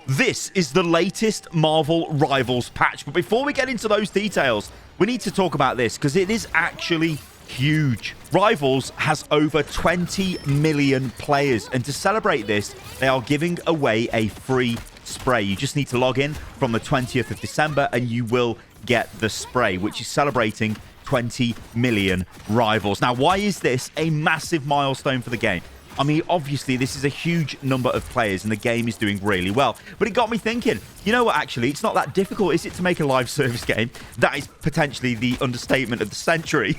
This is the latest Marvel Rivals patch. But before we get into those details, we need to talk about this because it is actually huge. Rivals has over 20 million players, and to celebrate this, they are giving away a free spray. You just need to log in from the 20th of December and you will get the spray, which is celebrating 20 million Rivals. Now, why is this a massive milestone for the game? I mean, obviously, this is a huge number of players and the game is doing really well. But it got me thinking, you know what, actually, it's not that difficult, is it, to make a live service game? That is potentially the understatement of the century.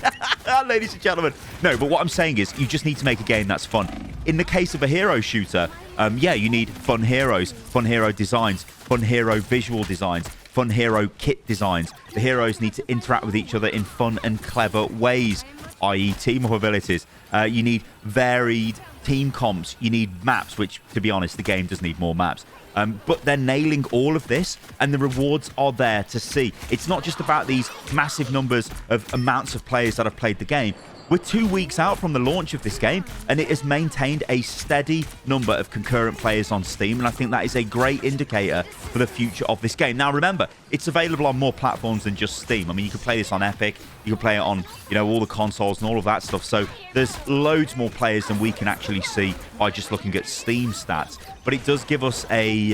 Ladies and gentlemen. No, but what I'm saying is you just need to make a game that's fun. In the case of a hero shooter, yeah, you need fun heroes, fun hero designs, fun hero visual designs, fun hero kit designs. The heroes need to interact with each other in fun and clever ways, i.e. team-up abilities. You need varied team comps. You need maps, which, to be honest, the game does need more maps. But they're nailing all of this, and the rewards are there to see. It's not just about these massive numbers of amounts of players that have played the game. We're 2 weeks out from the launch of this game, and it has maintained a steady number of concurrent players on Steam, and I think that is a great indicator for the future of this game. Now, remember, it's available on more platforms than just Steam. I mean, you can play this on Epic, you can play it on, you know, all the consoles and all of that stuff, so there's loads more players than we can actually see by just looking at Steam stats. But it does give us a,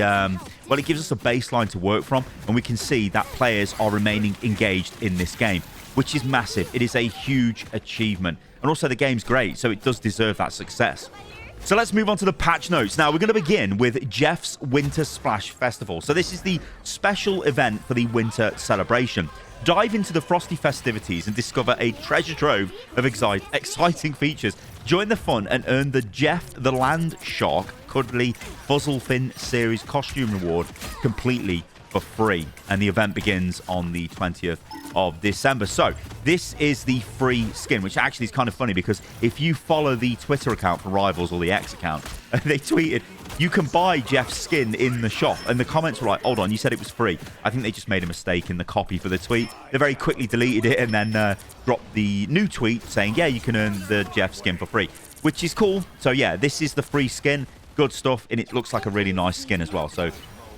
well, it gives us a baseline to work from, and we can see that players are remaining engaged in this game, which is massive. It is a huge achievement. And also the game's great, so it does deserve that success. So let's move on to the patch notes. Now, we're going to begin with Jeff's Winter Splash Festival. So this is the special event for the winter celebration. Dive into the frosty festivities and discover a treasure trove of exciting features. Join the fun and earn the Jeff the Land Shark Cuddly Fuzzlefin series costume reward completely for free. And the event begins on the 20th of December. So this is the free skin, which actually is kind of funny because if you follow the Twitter account for Rivals or the X account, they tweeted, you can buy Jeff's skin in the shop. And the comments were like, hold on, you said it was free. I think they just made a mistake in the copy for the tweet. They very quickly deleted it and then dropped the new tweet saying, yeah, you can earn the Jeff skin for free, which is cool. So yeah, this is the free skin. Good stuff. And it looks like a really nice skin as well. So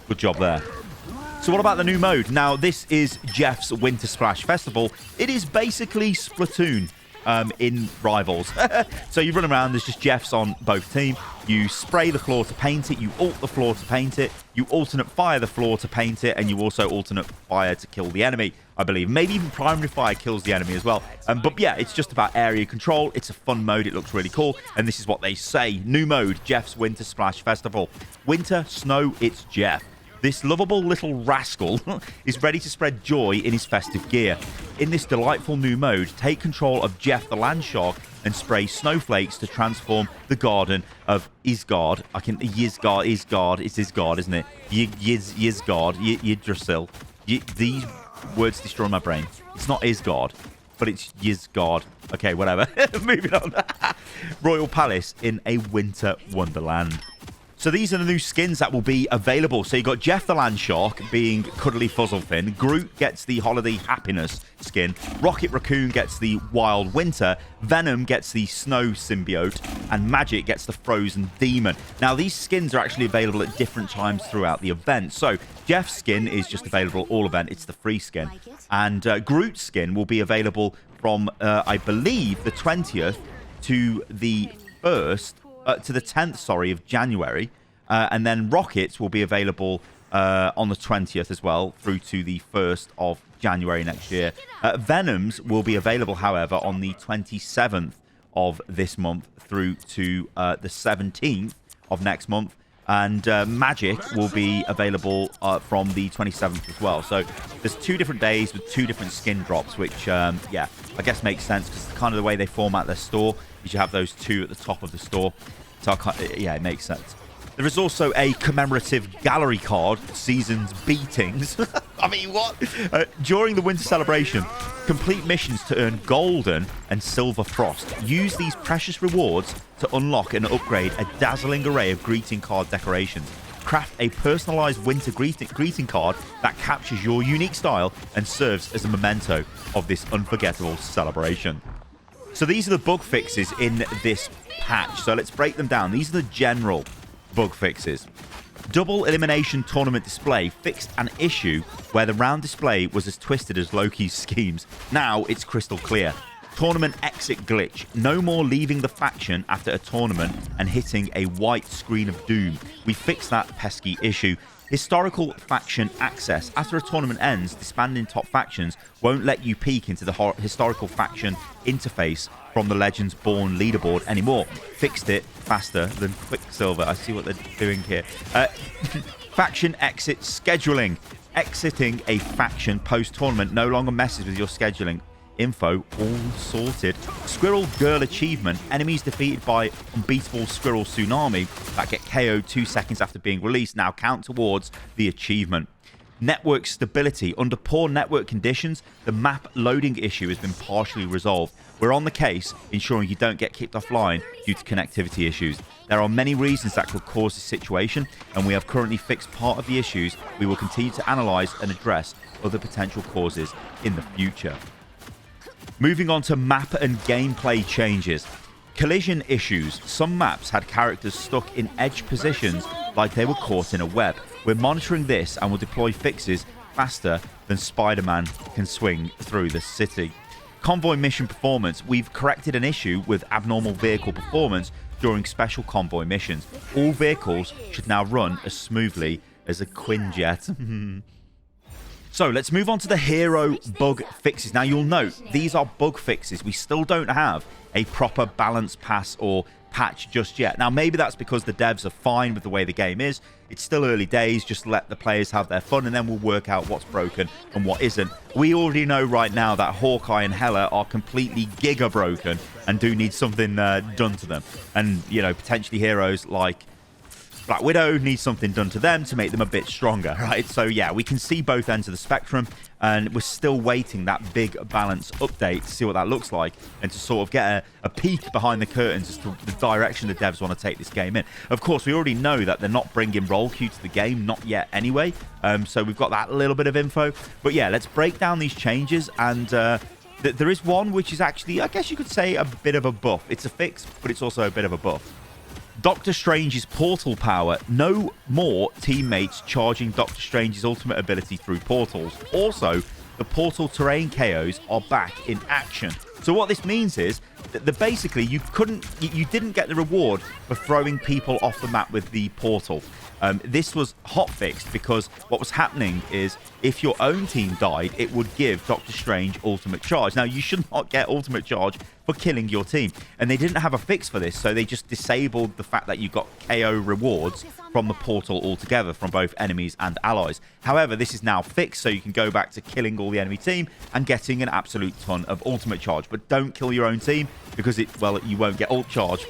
good job there. So what about the new mode? Now, this is Jeff's Winter Splash Festival. It is basically Splatoon in Rivals. So you run around, there's just Jeffs on both teams. You spray the floor to paint it. You ult the floor to paint it. You alternate fire the floor to paint it. And you also alternate fire to kill the enemy, I believe. Maybe even primary fire kills the enemy as well. But yeah, it's just about area control. It's a fun mode. It looks really cool. And this is what they say. New mode, Jeff's Winter Splash Festival. Winter, snow, it's Jeff. This lovable little rascal is ready to spread joy in his festive gear. In this delightful new mode, take control of Jeff the Land Shark and spray snowflakes to transform the garden of Isgard. Isgard, it's Isgard, isn't it? Yizgard, Yggdrasil. These words destroy my brain. It's not Isgard, but it's Yizgard. Okay, whatever. Moving on. Royal Palace in a winter wonderland. So these are the new skins that will be available. So you got Jeff the Land Shark being Cuddly Fuzzlefin. Groot gets the Holiday Happiness skin. Rocket Raccoon gets the Wild Winter. Venom gets the Snow Symbiote. And Magic gets the Frozen Demon. Now, these skins are actually available at different times throughout the event. So Jeff's skin is just available all event. It's the free skin. And Groot's skin will be available from, I believe, the 20th to the 1st. To the 10th, sorry, of January. And then Rockets will be available on the 20th as well through to the 1st of January next year. Venoms will be available, however, on the 27th of this month through to the 17th of next month. And Magic will be available from the 27th as well. So there's 2 different days with 2 different skin drops, which, yeah, I guess makes sense because kind of the way they format their store. You should have those 2 at the top of the store. So, yeah, it makes sense. There is also a commemorative gallery card, Season's Beatings. I mean, what? During the winter celebration, complete missions to earn Golden and Silver Frost. Use these precious rewards to unlock and upgrade a dazzling array of greeting card decorations. Craft a personalized winter greeting card that captures your unique style and serves as a memento of this unforgettable celebration. So these are the bug fixes in this patch. So let's break them down. These are the general bug fixes. Double elimination tournament display fixed an issue where the round display was as twisted as Loki's schemes. Now it's crystal clear. Tournament exit glitch. No more leaving the faction after a tournament and hitting a white screen of doom. We fixed that pesky issue. Historical faction access. After a tournament ends, disbanding top factions won't let you peek into the historical faction interface from the Legends Born leaderboard anymore. Fixed it faster than Quicksilver. I see what they're doing here. Faction exit scheduling. Exiting a faction post-tournament no longer messes with your scheduling. Info all sorted. Squirrel Girl achievement. Enemies defeated by unbeatable Squirrel Tsunami that get KO'd 2 seconds after being released now count towards the achievement. Network stability. Under poor network conditions, the map loading issue has been partially resolved. We're on the case, ensuring you don't get kicked offline due to connectivity issues. There are many reasons that could cause this situation, and we have currently fixed part of the issues. We will continue to analyze and address other potential causes in the future. Moving on to map and gameplay changes. Collision issues. Some maps had characters stuck in edge positions like they were caught in a web. We're monitoring this and will deploy fixes faster than Spider-Man can swing through the city. Convoy mission performance. We've corrected an issue with abnormal vehicle performance during special convoy missions. All vehicles should now run as smoothly as a Quinjet. So let's move on to the hero bug fixes. Now you'll note these are bug fixes. We still don't have a proper balance pass or patch just yet. Now maybe that's because the devs are fine with the way the game is. It's still early days. Just let the players have their fun and then we'll work out what's broken and what isn't. We already know right now that Hawkeye and Hela are completely giga broken and do need something done to them. And, you know, potentially heroes like Black Widow needs something done to them to make them a bit stronger, right? So yeah, we can see both ends of the spectrum, and we're still waiting that big balance update to see what that looks like and to sort of get a peek behind the curtains as to the direction the devs want to take this game in. Of course, we already know that they're not bringing roll queue to the game, not yet anyway, so we've got that little bit of info. But yeah, let's break down these changes, and there is one which is actually, I guess you could say, a bit of a buff. It's a fix, but it's also a bit of a buff. Doctor Strange's portal power. No more teammates charging Doctor Strange's ultimate ability through portals. Also, the portal terrain KOs are back in action. So what this means is that basically you didn't get the reward for throwing people off the map with the portal. This was hotfixed because what was happening is if your own team died, it would give Doctor Strange ultimate charge. Now, you should not get ultimate charge for killing your team. And they didn't have a fix for this, so they just disabled the fact that you got KO rewards from the portal altogether from both enemies and allies. However, this is now fixed, so you can go back to killing all the enemy team and getting an absolute ton of ultimate charge. But don't kill your own team because you won't get ult charge.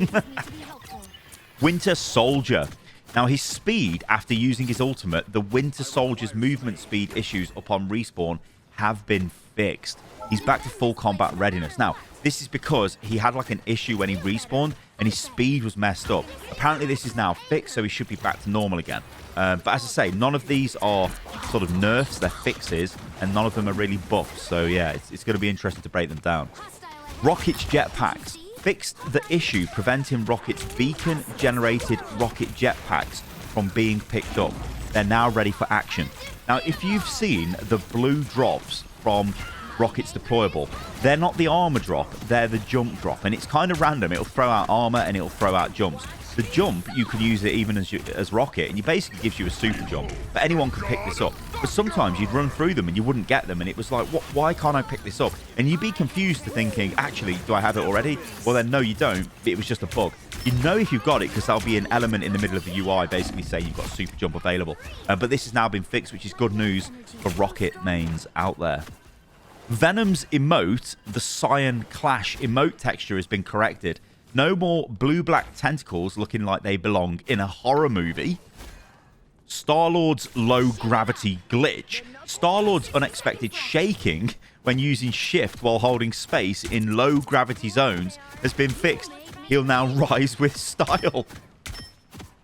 Winter Soldier. Now, his speed after using his ultimate, the Winter Soldier's movement speed issues upon respawn have been fixed. He's back to full combat readiness. Now, this is because he had like an issue when he respawned and his speed was messed up. Apparently, this is now fixed, so he should be back to normal again. But as I say, none of these are sort of nerfs, they're fixes, and none of them are really buffs. So yeah, it's going to be interesting to break them down. Rocket's jetpacks. Fixed the issue preventing Rocket's beacon-generated rocket jetpacks from being picked up. They're now ready for action. Now, if you've seen the blue drops from Rocket's deployable, they're not the armor drop, they're the jump drop. And it's kind of random. It'll throw out armor and it'll throw out jumps. The jump, you can use it even as Rocket, and it basically gives you a super jump. But anyone can pick this up. But sometimes you'd run through them and you wouldn't get them, and it was like, why can't I pick this up? And you'd be confused to thinking, actually, do I have it already? Well, then, no, you don't. It was just a bug. You know if you've got it because there'll be an element in the middle of the UI basically saying you've got super jump available. But this has now been fixed, which is good news for Rocket mains out there. Venom's emote, the Cyan Clash emote texture has been corrected. No more blue-black tentacles looking like they belong in a horror movie. Star-Lord's low-gravity glitch. Star-Lord's unexpected shaking when using shift while holding space in low-gravity zones has been fixed. He'll now rise with style.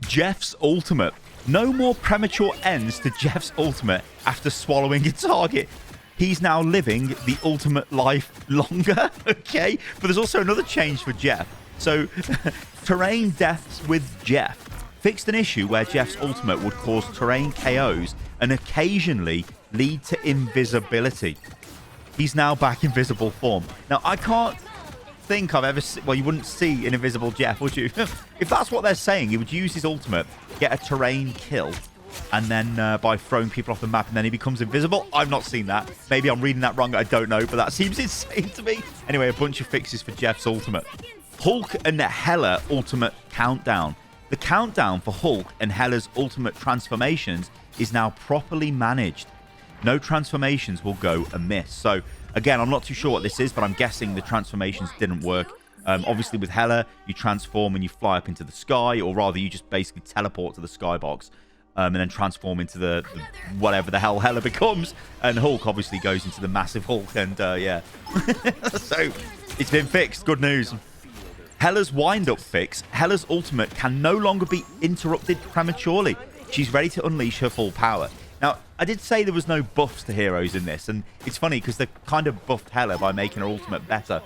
Jeff's ultimate. No more premature ends to Jeff's ultimate after swallowing a target. He's now living the ultimate life longer, okay? But there's also another change for Jeff. So, terrain deaths with Jeff. fixed an issue where Jeff's ultimate would cause terrain KOs and occasionally lead to invisibility. He's now back in visible form. Now, I can't think I've ever seen... Well, you wouldn't see an invisible Jeff, would you? If that's what they're saying, he would use his ultimate, get a terrain kill, and then by throwing people off the map, and then he becomes invisible. I've not seen that. Maybe I'm reading that wrong. I don't know, but that seems insane to me. Anyway, a bunch of fixes for Jeff's ultimate. Hulk and Hela ultimate countdown. The countdown for Hulk and Hela's ultimate transformations is now properly managed. No transformations will go amiss. So, again, I'm not too sure what this is, but I'm guessing the transformations didn't work. Obviously, with Hela, you transform and you fly up into the sky, or rather, you just basically teleport to the skybox. And then transform into the whatever the hell Hela becomes. And Hulk obviously goes into the massive Hulk. And yeah. So it's been fixed. Good news. Hela's wind-up fix. Hela's ultimate can no longer be interrupted prematurely. She's ready to unleash her full power. Now, I did say there was no buffs to heroes in this. And it's funny because they kind of buffed Hela by making her ultimate better.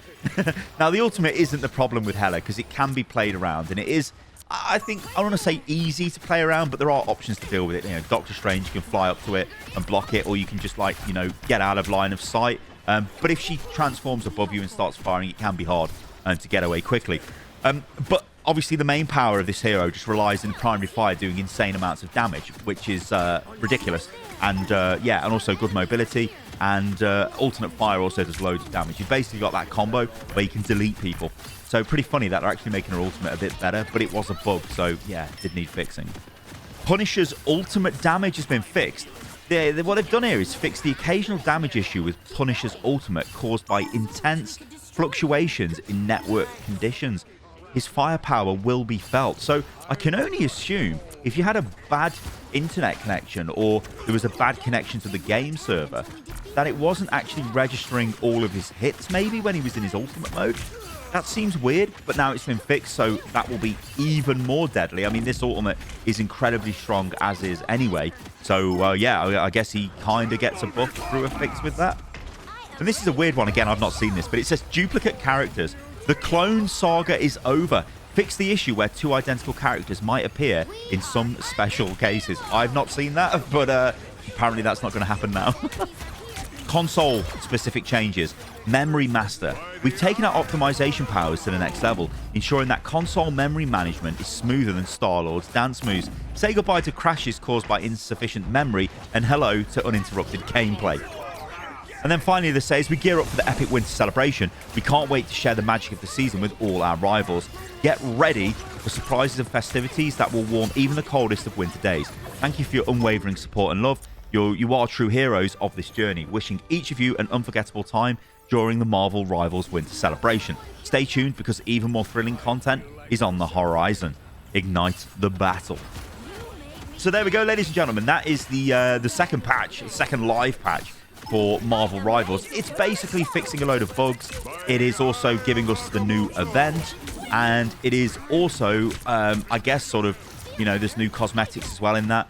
Now, the ultimate isn't the problem with Hela because it can be played around. And it is... I think, I don't want to say easy to play around, but there are options to deal with it. You know, Doctor Strange, you can fly up to it and block it, or you can just, like, you know, get out of line of sight. But if she transforms above you and starts firing, it can be hard to get away quickly. But obviously the main power of this hero just relies in primary fire doing insane amounts of damage, which is ridiculous. And, yeah, and also good mobility. And alternate fire also does loads of damage. You've basically got that combo where you can delete people. So pretty funny that they're actually making her ultimate a bit better, but it was a bug, so yeah, it did need fixing. Punisher's ultimate damage has been fixed. What they've done here is fix the occasional damage issue with Punisher's ultimate caused by intense fluctuations in network conditions. His firepower will be felt. So I can only assume if you had a bad internet connection or there was a bad connection to the game server, that it wasn't actually registering all of his hits maybe when he was in his ultimate mode. That seems weird, but now it's been fixed, so that will be even more deadly. I mean, this ultimate is incredibly strong as is anyway. So, yeah, I guess he kind of gets a buff through a fix with that. And this is a weird one. Again, I've not seen this, but it says duplicate characters. The clone saga is over. Fix the issue where two identical characters might appear in some special cases. I've not seen that, but apparently that's not going to happen now. Console-specific changes. Memory Master. We've taken our optimization powers to the next level, ensuring that console memory management is smoother than Star-Lord's dance moves. Say goodbye to crashes caused by insufficient memory, and hello to uninterrupted gameplay. And then finally, they say, as we gear up for the epic winter celebration, we can't wait to share the magic of the season with all our rivals. Get ready for surprises and festivities that will warm even the coldest of winter days. Thank you for your unwavering support and love. You are true heroes of this journey. Wishing each of you an unforgettable time during the Marvel Rivals Winter Celebration. Stay tuned because even more thrilling content is on the horizon. Ignite the battle. So there we go, ladies and gentlemen. That is the second patch, the second live patch for Marvel Rivals. It's basically fixing a load of bugs. It is also giving us the new event, and it is also, I guess, sort of, you know, there's new cosmetics as well in that.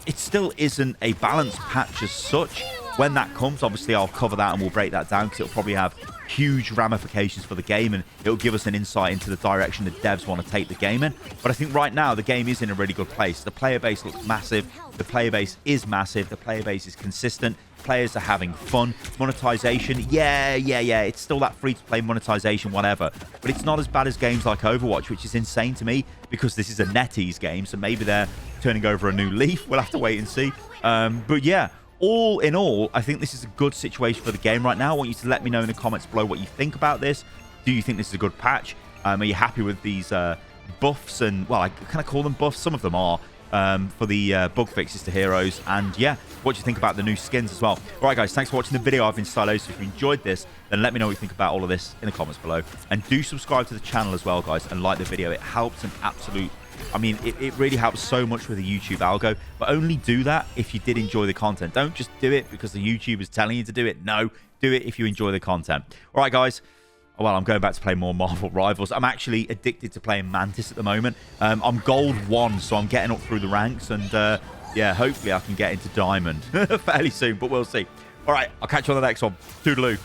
It still isn't a balanced patch as such. When that comes, obviously, I'll cover that and we'll break that down because it'll probably have huge ramifications for the game and it'll give us an insight into the direction the devs want to take the game in. But I think right now the game is in a really good place. The player base looks massive. The player base is massive. The player base is consistent. Players are having fun. Monetization, yeah. It's still that free-to-play monetization, whatever. But it's not as bad as games like Overwatch, which is insane to me because this is a NetEase game. So maybe they're turning over a new leaf. We'll have to wait and see. But yeah, all in all, I think this is a good situation for the game right now. I want you to let me know in the comments below what you think about this. Do you think this is a good patch? Are you happy with these buffs? And, well, can I call them buffs? Some of them are. For the bug fixes to heroes. And yeah, what do you think about the new skins as well? All right, guys, thanks for watching the video. I've been Stylosa. If you enjoyed this, then let me know what you think about all of this in the comments below. And do subscribe to the channel as well, guys, and like the video. It helps an absolute... I mean, it really helps so much with the YouTube algo. But only do that if you did enjoy the content. Don't just do it because the YouTube is telling you to do it. No, do it if you enjoy the content. All right, guys. Well, I'm going back to play more Marvel Rivals. I'm actually addicted to playing Mantis at the moment. I'm gold 1, so I'm getting up through the ranks. And, yeah, hopefully I can get into Diamond fairly soon, but we'll see. All right, I'll catch you on the next one. Toodaloo.